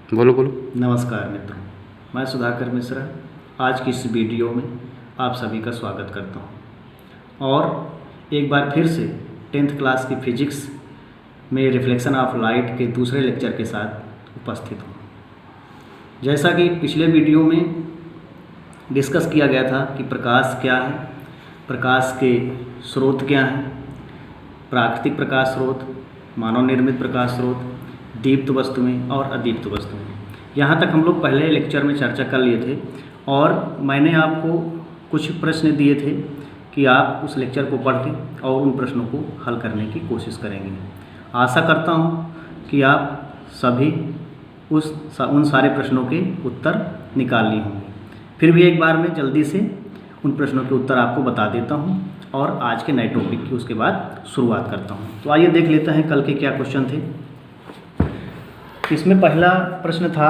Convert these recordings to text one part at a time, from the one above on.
बोलो बोलो। नमस्कार मित्रों, मैं सुधाकर मिश्रा आज की इस वीडियो में आप सभी का स्वागत करता हूं और एक बार फिर से 10th क्लास की फिजिक्स में रिफ्लेक्शन ऑफ लाइट के दूसरे लेक्चर के साथ उपस्थित हूं। जैसा कि पिछले वीडियो में डिस्कस किया गया था कि प्रकाश क्या है, प्रकाश के स्रोत क्या हैं, प्राकृतिक प्रकाश स्रोत, मानव निर्मित प्रकाश स्रोत, दीप्त वस्तुएं और अदीप्त वस्तुएं। यहाँ तक हम लोग पहले लेक्चर में चर्चा कर लिए थे और मैंने आपको कुछ प्रश्न दिए थे कि आप उस लेक्चर को पढ़ के और उन प्रश्नों को हल करने की कोशिश करेंगे। आशा करता हूँ कि आप सभी उन सारे प्रश्नों के उत्तर निकाल लिए होंगे। फिर भी एक बार मैं जल्दी से उन प्रश्नों के उत्तर आपको बता देता हूँ और आज के नए टॉपिक की उसके बाद शुरुआत करता हूँ। तो आइए देख लेते हैं कल के क्या क्वेश्चन थे। इसमें पहला प्रश्न था,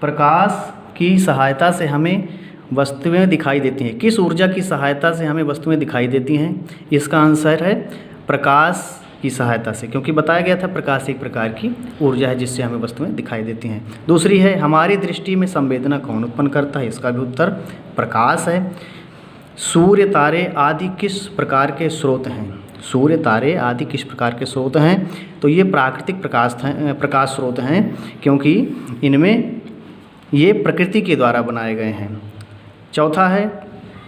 प्रकाश की सहायता से हमें वस्तुएं दिखाई देती हैं। किस ऊर्जा की सहायता से हमें वस्तुएं दिखाई देती हैं? इसका आंसर है प्रकाश की सहायता से, क्योंकि बताया गया था प्रकाश एक प्रकार की ऊर्जा है जिससे हमें वस्तुएं दिखाई देती हैं। दूसरी है, हमारी दृष्टि में संवेदना कौन उत्पन्न करता है? इसका भी उत्तर प्रकाश है। सूर्य, तारे आदि किस प्रकार के स्रोत हैं? सूर्य, तारे आदि किस प्रकार के स्रोत हैं? तो ये प्राकृतिक प्रकाश स्रोत हैं, क्योंकि इनमें ये प्रकृति के द्वारा बनाए गए हैं। चौथा है,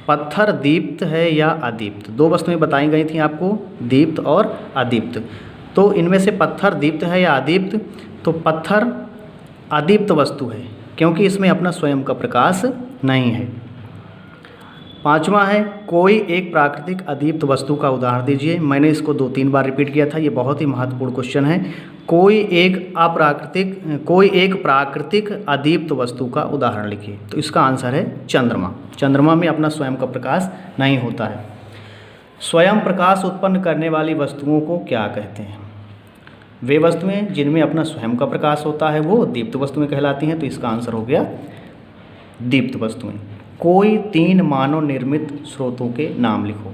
पत्थर दीप्त है या अदीप्त? दो वस्तुएं बताई गई थी आपको, दीप्त और अदीप्त। तो इनमें से पत्थर दीप्त है या अदीप्त? तो पत्थर अदीप्त वस्तु है, क्योंकि इसमें अपना स्वयं का प्रकाश नहीं है। पांचवा है, कोई एक प्राकृतिक अदीप्त वस्तु का उदाहरण दीजिए। मैंने इसको 2-3 बार रिपीट किया था, ये बहुत ही महत्वपूर्ण क्वेश्चन है। कोई एक प्राकृतिक अदीप्त वस्तु का उदाहरण लिखिए। तो इसका आंसर है चंद्रमा। चंद्रमा में अपना स्वयं का प्रकाश नहीं होता है। स्वयं प्रकाश उत्पन्न करने वाली वस्तुओं को क्या कहते हैं? वे वस्तुएं जिनमें अपना स्वयं का प्रकाश होता है वो दीप्त वस्तुएं कहलाती हैं। तो इसका आंसर हो गया दीप्त वस्तुएं। कोई 3 मानव निर्मित स्रोतों के नाम लिखो।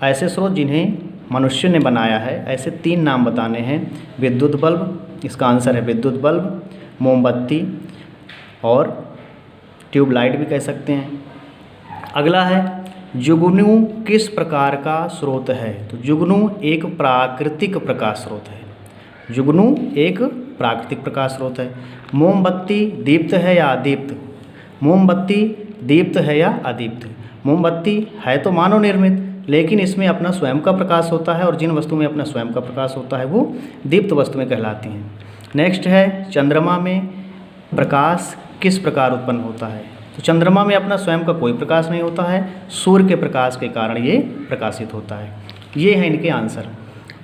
ऐसे स्रोत जिन्हें मनुष्य ने बनाया है, ऐसे 3 नाम बताने हैं। विद्युत बल्ब, इसका आंसर है विद्युत बल्ब, मोमबत्ती और ट्यूबलाइट भी कह सकते हैं। अगला है, जुगनू किस प्रकार का स्रोत है? तो जुगनू एक प्राकृतिक प्रकाश स्रोत है। जुगनू एक प्राकृतिक प्रकाश स्रोत है। मोमबत्ती दीप्त है या अदीप्त? मोमबत्ती दीप्त है या अदीप्त? मोमबत्ती है तो मानव निर्मित, लेकिन इसमें अपना स्वयं का प्रकाश होता है और जिन वस्तु में अपना स्वयं का प्रकाश होता है वो दीप्त वस्तुएं कहलाती हैं। नेक्स्ट है, चंद्रमा में प्रकाश किस प्रकार उत्पन्न होता है? तो चंद्रमा में अपना स्वयं का कोई प्रकाश नहीं होता है, सूर्य के प्रकाश के कारण ये प्रकाशित होता है। ये है इनके आंसर।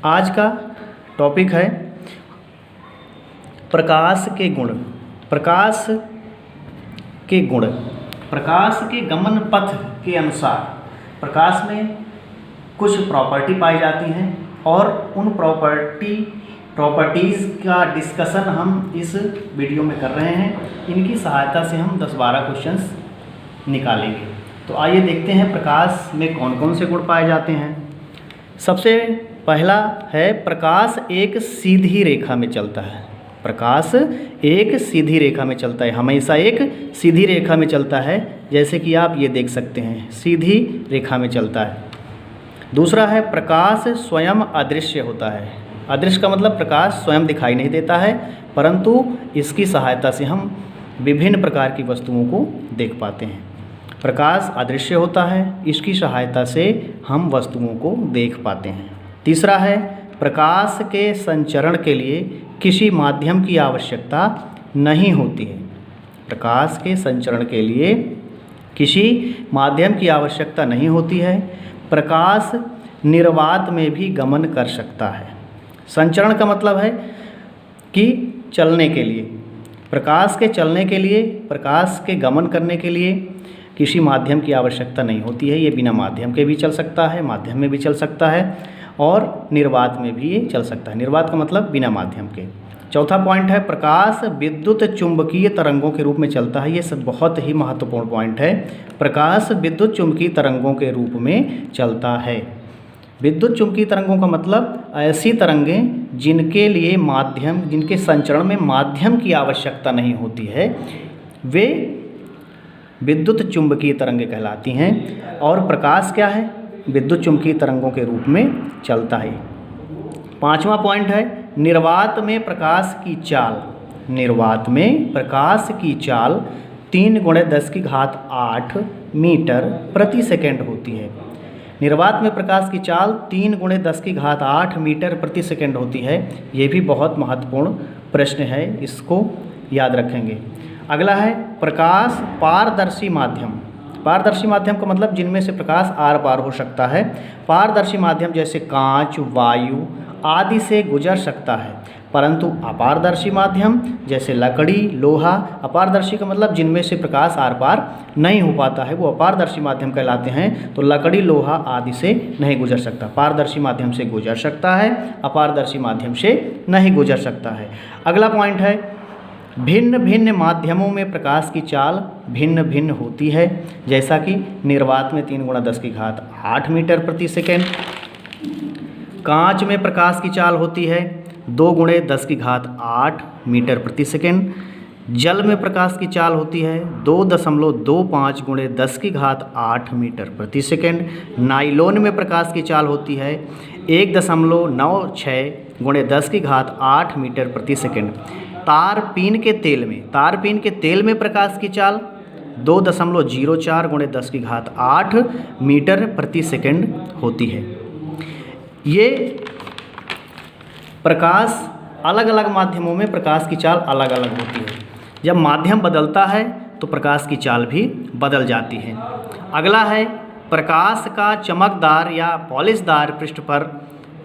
आज का टॉपिक है प्रकाश के गुण। प्रकाश के गुण, प्रकाश के गमन पथ के अनुसार प्रकाश में कुछ प्रॉपर्टी पाई जाती हैं और उन प्रॉपर्टीज़ का डिस्कशन हम इस वीडियो में कर रहे हैं। इनकी सहायता से हम 10-12 क्वेश्चंस निकालेंगे। तो आइए देखते हैं प्रकाश में कौन कौन से गुण पाए जाते हैं। सबसे पहला है, प्रकाश एक सीधी रेखा में चलता है। प्रकाश एक सीधी रेखा में चलता है, हमेशा एक सीधी रेखा में चलता है, जैसे कि आप ये देख सकते हैं, सीधी रेखा में चलता है। दूसरा है, प्रकाश स्वयं अदृश्य होता है। अदृश्य का मतलब प्रकाश स्वयं दिखाई नहीं देता है, परंतु इसकी सहायता से हम विभिन्न प्रकार की वस्तुओं को देख पाते हैं। प्रकाश अदृश्य होता है, इसकी सहायता से हम वस्तुओं को देख पाते हैं। तीसरा है, प्रकाश के संचरण के लिए किसी माध्यम की आवश्यकता नहीं होती है। प्रकाश के संचरण के लिए किसी माध्यम की आवश्यकता नहीं होती है। प्रकाश निर्वात में भी गमन कर सकता है। संचरण का मतलब है कि चलने के लिए, प्रकाश के चलने के लिए, प्रकाश के गमन करने के लिए किसी माध्यम की आवश्यकता नहीं होती है। ये बिना माध्यम के भी चल सकता है, माध्यम में भी चल सकता है और निर्वात में भी ये चल सकता है। निर्वात का मतलब बिना माध्यम के। चौथा पॉइंट है, प्रकाश विद्युत चुंबकीय तरंगों के रूप में चलता है। ये सब बहुत ही महत्वपूर्ण पॉइंट है। प्रकाश विद्युत चुंबकीय तरंगों के रूप में चलता है। विद्युत चुम्बकीय तरंगों का मतलब ऐसी तरंगें जिनके लिए माध्यम, जिनके संचरण में माध्यम की आवश्यकता नहीं होती है, वे विद्युत चुम्बकीय तरंगें कहलाती हैं। और प्रकाश क्या है? विद्युत चुम्बकीय तरंगों के रूप में चलता है। 5वां पॉइंट है निर्वात में प्रकाश की चाल। निर्वात में प्रकाश की चाल 3 × 10⁸ मीटर प्रति सेकंड होती है। निर्वात में प्रकाश की चाल 3 × 10⁸ मीटर प्रति सेकंड होती है। ये भी बहुत महत्वपूर्ण प्रश्न है, इसको याद रखेंगे। अगला है प्रकाश पारदर्शी माध्यम। पारदर्शी माध्यम का मतलब जिनमें से प्रकाश आर पार हो सकता है। पारदर्शी माध्यम जैसे कांच, वायु आदि से गुजर सकता है, परंतु अपारदर्शी माध्यम जैसे लकड़ी, लोहा, अपारदर्शी का मतलब जिनमें से प्रकाश आर पार नहीं हो पाता है, वो अपारदर्शी माध्यम कहलाते हैं। तो लकड़ी, लोहा आदि से नहीं गुजर सकता। पारदर्शी माध्यम से गुजर सकता है, अपारदर्शी माध्यम से नहीं गुजर सकता है। अगला पॉइंट है भिन्न भिन्न माध्यमों में प्रकाश की चाल भिन्न भिन्न होती है, जैसा कि निर्वात में 3 × 10⁸ मीटर प्रति सेकेंड, कांच में प्रकाश की चाल होती है 2 × 10⁸ मीटर प्रति सेकेंड, जल में प्रकाश की चाल होती है 2.25 × 10⁸ मीटर प्रति सेकेंड, नाइलॉन में प्रकाश की चाल होती है 1.96 × 10⁸ मीटर प्रति सेकेंड। तारपीन के तेल में प्रकाश की चाल 2.04 × 10⁸ मीटर प्रति सेकेंड होती है। ये प्रकाश अलग अलग माध्यमों में प्रकाश की चाल अलग अलग होती है। जब माध्यम बदलता है तो प्रकाश की चाल भी बदल जाती है। अगला है प्रकाश का चमकदार या पॉलिशदार पृष्ठ पर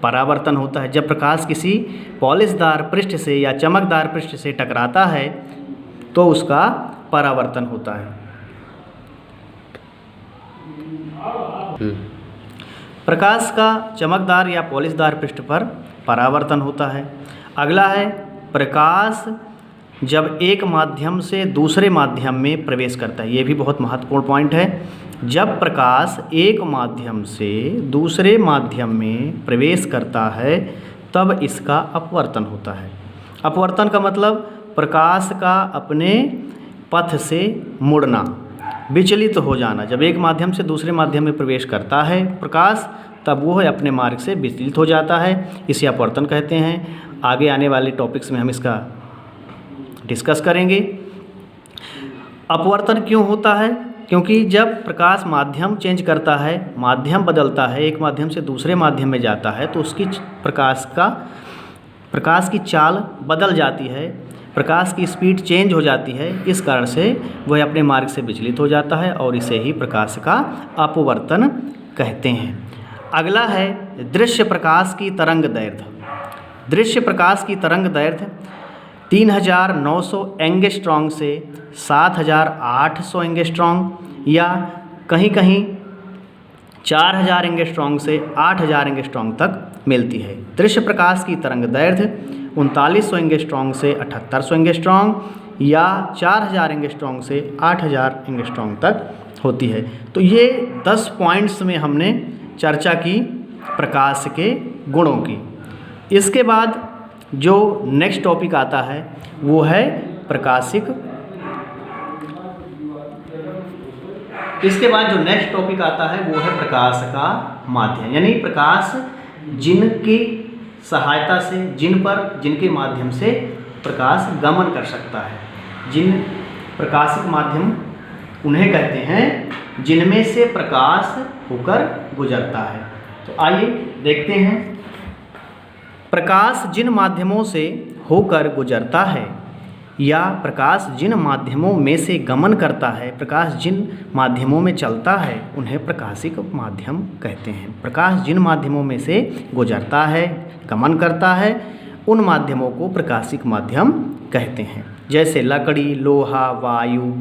परावर्तन होता है। जब प्रकाश किसी पॉलिशदार पृष्ठ से या चमकदार पृष्ठ से टकराता है तो उसका परावर्तन होता है। प्रकाश का चमकदार या पॉलिशदार पृष्ठ पर परावर्तन होता है। अगला है प्रकाश जब एक माध्यम से दूसरे माध्यम में प्रवेश करता है। ये भी बहुत महत्वपूर्ण पॉइंट है। जब प्रकाश एक माध्यम से दूसरे माध्यम में प्रवेश करता है तब इसका अपवर्तन होता है। अपवर्तन का मतलब प्रकाश का अपने पथ से मुड़ना, विचलित हो जाना। जब एक माध्यम से दूसरे माध्यम में प्रवेश करता है प्रकाश, तब वो अपने मार्ग से विचलित हो जाता है, इसे अपवर्तन कहते हैं। आगे आने वाले टॉपिक्स में हम इसका डिस्कस करेंगे। अपवर्तन क्यों होता है? क्योंकि जब प्रकाश माध्यम चेंज करता है, माध्यम बदलता है, एक माध्यम से दूसरे माध्यम में जाता है, तो उसकी प्रकाश की चाल बदल जाती है, प्रकाश की स्पीड चेंज हो जाती है। इस कारण से वह अपने मार्ग से विचलित हो जाता है और इसे ही प्रकाश का अपवर्तन कहते हैं। अगला है दृश्य प्रकाश की तरंग दैर्ध्य। दृश्य प्रकाश की तरंग दैर्ध्य 3900 एंगस्ट्रॉन्ग से 7800 एंगस्ट्रॉन्ग या कहीं कहीं 4000 एंगस्ट्रॉन्ग से 8000 एंगस्ट्रॉन्ग तक मिलती है। दृश्य प्रकाश की तरंग दैर्ध्य 3900 एंगस्ट्रॉन्ग से 7800 एंगस्ट्रॉन्ग या 4000 एंगस्ट्रॉन्ग से 8000 एंगस्ट्रॉन्ग तक होती है। तो ये 10 पॉइंट्स में हमने चर्चा की प्रकाश के गुणों की। इसके बाद जो नेक्स्ट टॉपिक आता है वो है प्रकाशिक। इसके बाद जो नेक्स्ट टॉपिक आता है वो है प्रकाश का माध्यम, यानी प्रकाश जिनकी सहायता से, जिनके माध्यम से प्रकाश गमन कर सकता है। जिन प्रकाशिक माध्यम उन्हें कहते हैं जिनमें से प्रकाश होकर गुजरता है। तो आइए देखते हैं प्रकाश जिन माध्यमों से होकर गुजरता है या प्रकाश जिन माध्यमों में से गमन करता है, प्रकाश जिन माध्यमों में चलता है उन्हें प्रकाशिक माध्यम कहते हैं। प्रकाश जिन माध्यमों में से गुजरता है, गमन करता है, उन माध्यमों को प्रकाशिक माध्यम कहते हैं, जैसे लकड़ी, लोहा, वायु,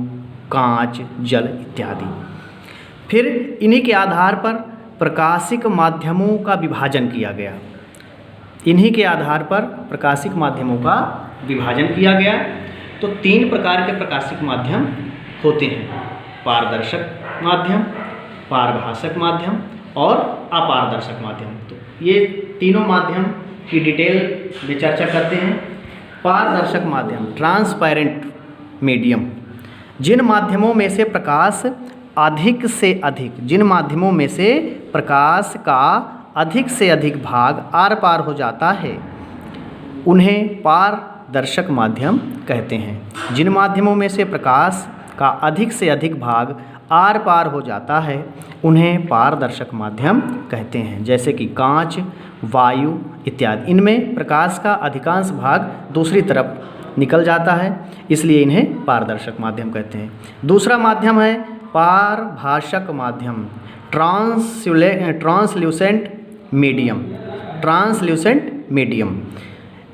कांच, जल इत्यादि। फिर इन्हीं के आधार पर प्रकाशिक माध्यमों का विभाजन किया गया। इन्हीं के आधार पर प्रकाशिक माध्यमों का विभाजन किया गया। तो 3 प्रकार के प्रकाशिक माध्यम होते हैं: पारदर्शक माध्यम, पारभाषक माध्यम और अपारदर्शक माध्यम। तो ये तीनों माध्यम की डिटेल में चर्चा करते हैं। पारदर्शक माध्यम, ट्रांसपेरेंट मीडियम, जिन माध्यमों में से प्रकाश अधिक से अधिक, जिन माध्यमों में से प्रकाश का अधिक से अधिक भाग आर पार हो जाता है उन्हें पारदर्शक माध्यम कहते हैं। जिन माध्यमों में से प्रकाश का अधिक से अधिक भाग आर पार हो जाता है उन्हें पारदर्शक माध्यम कहते हैं, जैसे कि कांच, वायु इत्यादि। इनमें प्रकाश का अधिकांश भाग दूसरी तरफ निकल जाता है, इसलिए इन्हें पारदर्शक माध्यम कहते हैं। दूसरा माध्यम है पारभाषक माध्यम, ट्रांसल्यूसेंट मीडियम। ट्रांसल्यूसेंट मीडियम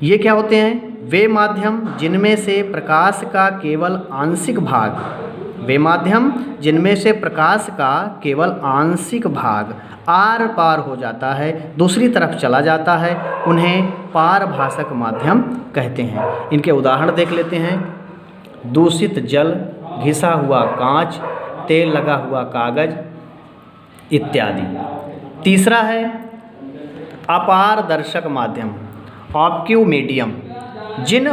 ये क्या होते हैं? वे माध्यम जिनमें से प्रकाश का केवल आंशिक भाग, वे माध्यम जिनमें से प्रकाश का केवल आंशिक भाग आर पार हो जाता है, दूसरी तरफ चला जाता है, उन्हें पारभाषक माध्यम कहते हैं। इनके उदाहरण देख लेते हैं। दूषित जल, घिसा हुआ कांच, तेल लगा हुआ कागज इत्यादि। तीसरा है अपारदर्शक माध्यम, ऑब्क्यू मीडियम, जिन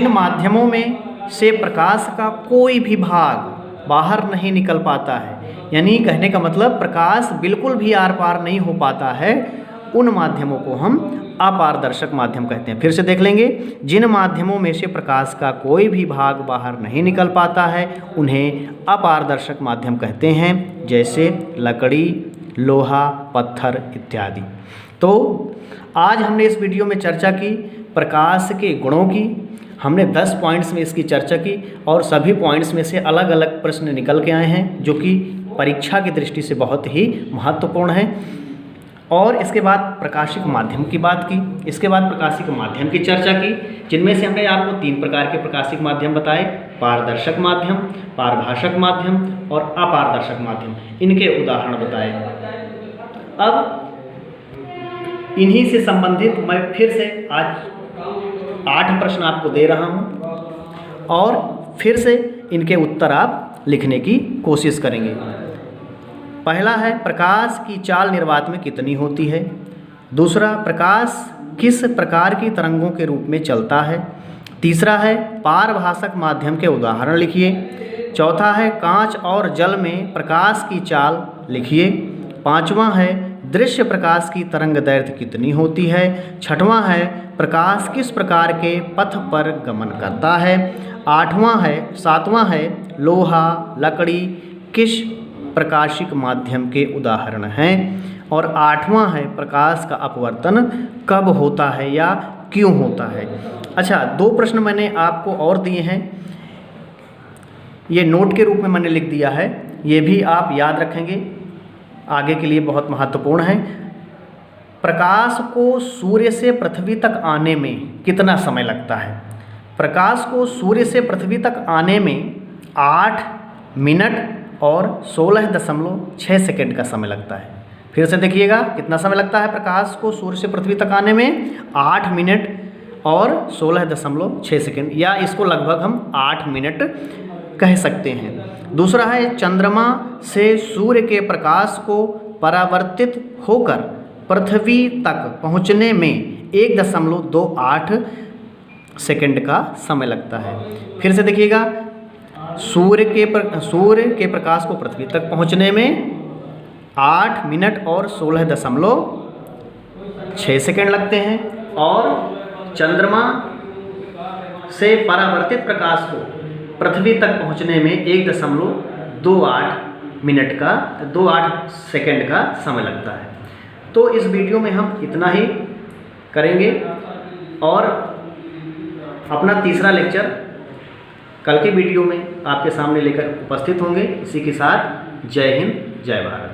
माध्यमों में से प्रकाश का कोई भी भाग बाहर नहीं निकल पाता है, यानी कहने का मतलब प्रकाश बिल्कुल भी आर पार नहीं हो पाता है, उन माध्यमों को हम अपारदर्शक माध्यम कहते हैं। फिर से देख लेंगे। जिन माध्यमों में से प्रकाश का कोई भी भाग बाहर नहीं निकल पाता है उन्हें अपारदर्शक माध्यम कहते हैं, जैसे लकड़ी, लोहा, पत्थर इत्यादि। तो आज हमने इस वीडियो में चर्चा की प्रकाश के गुणों की। हमने 10 पॉइंट्स में इसकी चर्चा की और सभी पॉइंट्स में से अलग अलग प्रश्न निकल के आए हैं जो कि परीक्षा की दृष्टि से बहुत ही महत्वपूर्ण है। और इसके बाद प्रकाशिक माध्यम की बात की, इसके बाद प्रकाशिक माध्यम की चर्चा की, जिनमें से हमने आपको 3 प्रकार के प्रकाशिक माध्यम बताए, पारदर्शक माध्यम, पारभाषक माध्यम और अपारदर्शक माध्यम। इनके उदाहरण बताए। अब इन्हीं से संबंधित मैं फिर से आज 8 प्रश्न आपको दे रहा हूं और फिर से इनके उत्तर आप लिखने की कोशिश करेंगे। पहला है प्रकाश की चाल निर्वात में कितनी होती है। दूसरा, प्रकाश किस प्रकार की तरंगों के रूप में चलता है। तीसरा है पारभाषक माध्यम के उदाहरण लिखिए। चौथा है कांच और जल में प्रकाश की चाल लिखिए। पांचवा है दृश्य प्रकाश की तरंग दैर्घ्य कितनी होती है। छठवां है प्रकाश किस प्रकार के पथ पर गमन करता है। सातवां है लोहा, लकड़ी किस प्रकाशिक माध्यम के उदाहरण हैं। और 8वां है प्रकाश का अपवर्तन कब होता है या क्यों होता है। अच्छा, 2 प्रश्न मैंने आपको और दिए हैं, ये नोट के रूप में मैंने लिख दिया है, ये भी आप याद रखेंगे, आगे के लिए बहुत महत्वपूर्ण है। प्रकाश को सूर्य से पृथ्वी तक आने में कितना समय लगता है। प्रकाश को सूर्य से पृथ्वी तक आने में 8 मिनट और 16.6 सेकंड का समय लगता है। फिर से देखिएगा कितना समय लगता है प्रकाश को सूर्य से पृथ्वी तक आने में, 8 मिनट और 16.6 सेकंड, या इसको लगभग हम 8 मिनट कह सकते हैं। दूसरा है चंद्रमा से सूर्य के प्रकाश को परावर्तित होकर पृथ्वी तक पहुंचने में 1.28 सेकंड का समय लगता है। फिर से देखिएगा, सूर्य के प्रकाश को पृथ्वी तक पहुंचने में 8 मिनट और 16.6 सेकंड लगते हैं, और चंद्रमा से परावर्तित प्रकाश को पृथ्वी तक पहुंचने में 1.28 सेकंड का समय लगता है। तो इस वीडियो में हम इतना ही करेंगे और अपना तीसरा लेक्चर कल के वीडियो में आपके सामने लेकर उपस्थित होंगे। इसी के साथ जय हिंद, जय भारत।